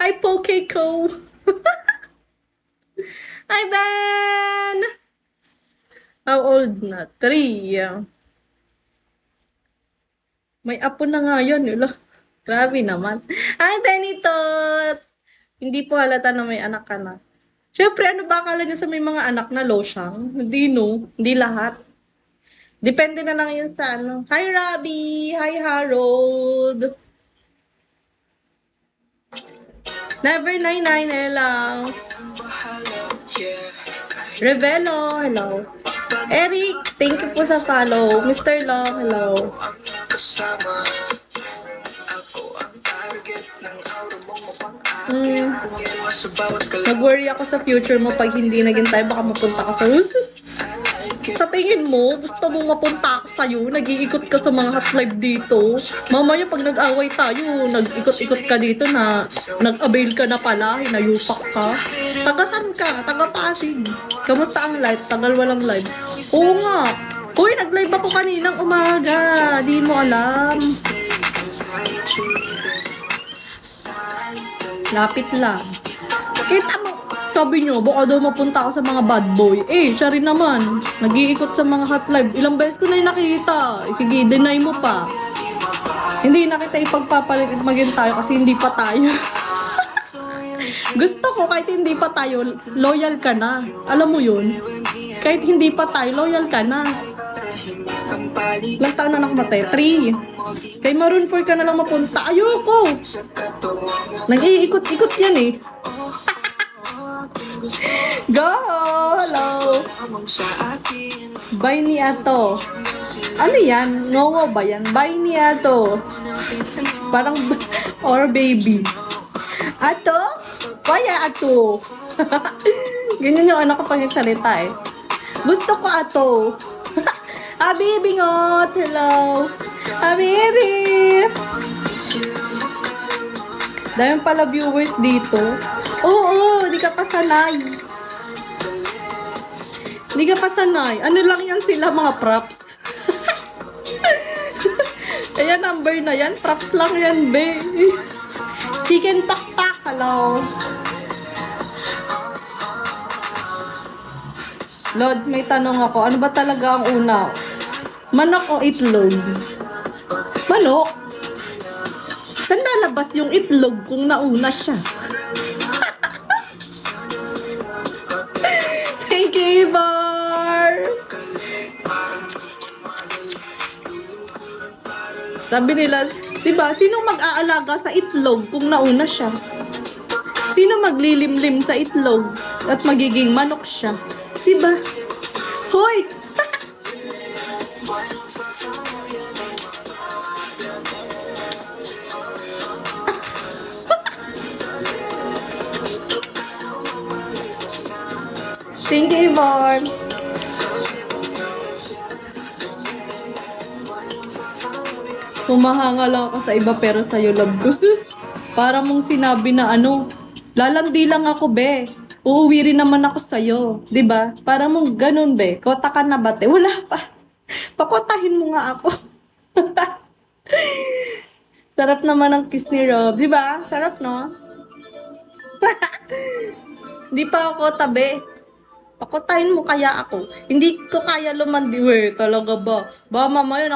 Hi, Poke Co. Hi, Ben! How old na? 3. May apo na nga yun. Grabe naman. Hi, Benito! Hindi po halata na may anak ka na. Siyempre, ano ba akala nyo sa may mga anak na losyang? Hindi, no? Hindi lahat. Depende na lang yun sa ano. Hi, Robbie! Hi, Harold! Never 99, hello! Revelo, hello! Eric, thank you po sa follow. Mr. Long, hello! Nag-worry ako sa future mo pag hindi naging tayo, baka mapunta ka sa Usus. Sa tingin mo, gusto mo mapunta ako sa'yo, nag-iikot ka sa mga hot live dito. Mamaya pag nag-away tayo, nag-ikot-ikot ka dito na nag-avail ka na pala, hinayupak ka. Taga saan ka? Taga Pasig. Kamusta ang live? Tagal walang live. Oo nga. Uy, nag-live ako kaninang umaga. Di mo alam. Lapit lang. Kita mo, sabi nyo, baka daw mapunta ako sa mga bad boy. Eh, siya rin naman. Nag-iikot sa mga hot live. Ilang beses ko na yung nakita. Sige, deny mo pa. Hindi na kita ipagpapalit maging tayo kasi hindi pa tayo. Gusto ko kahit hindi pa tayo, loyal ka na. Alam mo yun? Kahit hindi pa tayo, loyal ka na. Ilang taon na nakamatay? 3. Kay Maroon 4 ka na lang mapunta. Ayoko. Nag-iikot-ikot yan eh. Go! Hello! Bye ni Ato. Ano yan? Ngowo ba yan? Bye ni Ato. Parang, or baby. Ato? Bye Ato. Ganyan yung anak ko pag nagsalita eh. Gusto ko Ato. Habibi ngot! Hello! Habibi! Dahil pala viewers dito. Oo, di ka pa sanay. Di ka pa sanay. Ano lang yan sila, mga props. Ayan, number na yan. Props lang yan, be. Chicken pakpak. Hello. Lods, may tanong ako. Ano ba talaga ang una? Manok o itlog? Manok? Saan lalabas yung itlog kung nauna siya? Thank you, Ibar! Sabi nila, diba, sinong mag-aalaga sa itlog kung nauna siya? Sino maglilimlim sa itlog at magiging manok siya? Diba? Hoy! Thank you, Yvonne. Humahanga lang ako sa iba pero sa'yo love ko. Sus, para mong sinabi na ano, lalandi lang ako, be. Uuwi rin naman ako sa'yo. Diba? Para mong ganun, be. Kota ka na ba, te? Wala pa. Pakotahin mo nga ako. Sarap naman ang kiss ni Rob. Diba? Sarap, no? Di pa ako tabi. Pakotahin mo kaya ako. Hindi ko kaya lumandi. Talaga ba? Ba mamaya